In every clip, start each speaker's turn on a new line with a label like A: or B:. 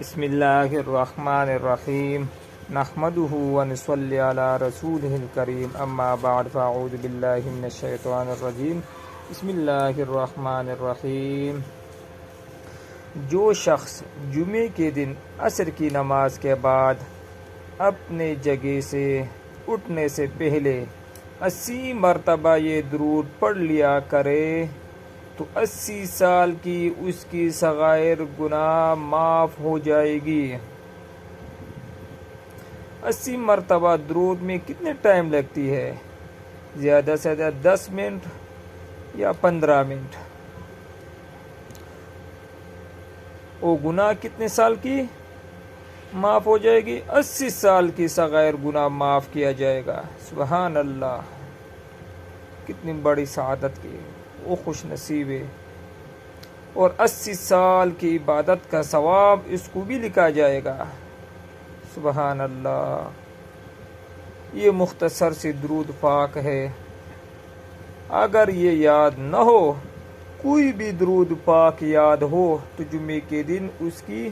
A: بسم اللہ الرحمن الرحیم نحمده ونصلی علی رسولہ الکریم اما بعد فاعوذ باللہ من الشیطان الرجیم بسم اللہ الرحمن الرحیم۔ جو شخص جمعے کے دن عصر کی نماز کے بعد اپنے جگہ سے اٹھنے سے پہلے 80 مرتبہ یہ درود پڑھ لیا کرے تو 80 سال کی اس کی صغائر گناہ معاف ہو جائے گی۔ 80 مرتبہ درود میں کتنے ٹائم لگتی ہے؟ زیادہ سے زیادہ 10 منٹ یا 15 منٹ۔ وہ گناہ کتنے سال کی معاف ہو جائے گی؟ 80 سال کی صغائر گناہ معاف کیا جائے گا۔ سبحان اللہ، کتنی بڑی سعادت کی وہ خوش نصیب ہے۔ اور 80 سال کی عبادت کا ثواب اس کو بھی لکھا جائے گا۔ سبحان اللہ، یہ مختصر سی درود پاک ہے۔ اگر یہ یاد نہ ہو، کوئی بھی درود پاک یاد ہو تو جمعے کے دن اس کی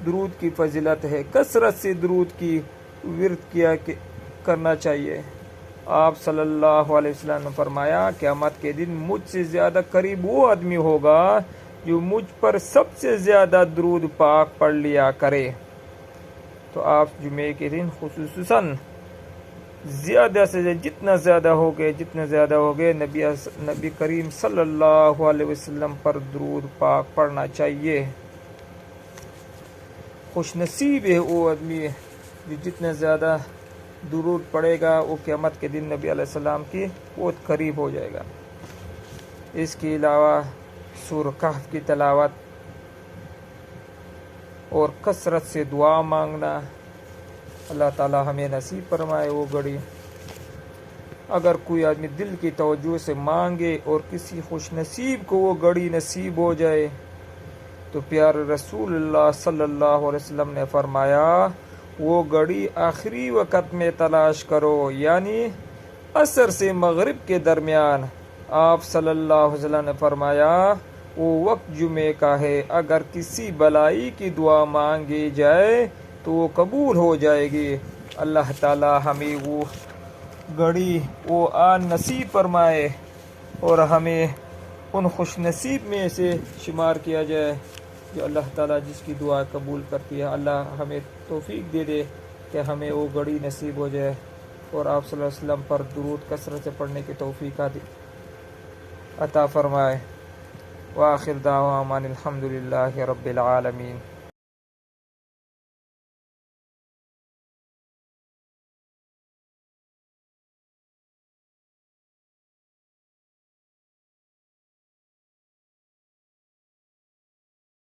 A: درود کی فضیلت ہے۔ کثرت سے درود کی ورد کرنا چاہیے۔ آپ صلی اللہ علیہ وسلم نے فرمایا، قیامت کے دن مجھ سے زیادہ قریب وہ آدمی ہوگا جو مجھ پر سب سے زیادہ درود پاک پڑھ لیا کرے۔ تو آپ جمعے کے دن خصوصاً زیادہ سے جتنا زیادہ ہوگے نبی کریم صلی اللہ علیہ وسلم پر درود پاک پڑھنا چاہیے۔ خوش نصیب ہے وہ آدمی جو جتنا زیادہ درود پڑھے گا، وہ قیامت کے دن نبی علیہ السلام کی بہت قریب ہو جائے گا۔ اس کے علاوہ سورہ کہف کی تلاوت اور کثرت سے دعا مانگنا، اللہ تعالی ہمیں نصیب فرمائے وہ گھڑی۔ اگر کوئی آدمی دل کی توجہ سے مانگے اور کسی خوش نصیب کو وہ گھڑی نصیب ہو جائے تو پیارے رسول اللہ صلی اللہ علیہ وسلم نے فرمایا، وہ گھڑی آخری وقت میں تلاش کرو، یعنی عصر سے مغرب کے درمیان۔ آپ صلی اللہ علیہ وسلم نے فرمایا، وہ وقت جمعے کا ہے، اگر کسی بلائی کی دعا مانگی جائے تو وہ قبول ہو جائے گی۔ اللہ تعالی ہمیں وہ گھڑی وہ آن نصیب فرمائے اور ہمیں ان خوش نصیب میں سے شمار کیا جائے جو اللہ تعالیٰ جس کی دعا قبول کرتی ہے۔ اللہ ہمیں توفیق دے دے کہ ہمیں وہ گھڑی نصیب ہو جائے اور آپ صلی اللہ علیہ وسلم پر درود کثرت سے پڑھنے کی توفیق عطا فرمائے۔ وآخر دعوانا الحمدللہ رب العالمین۔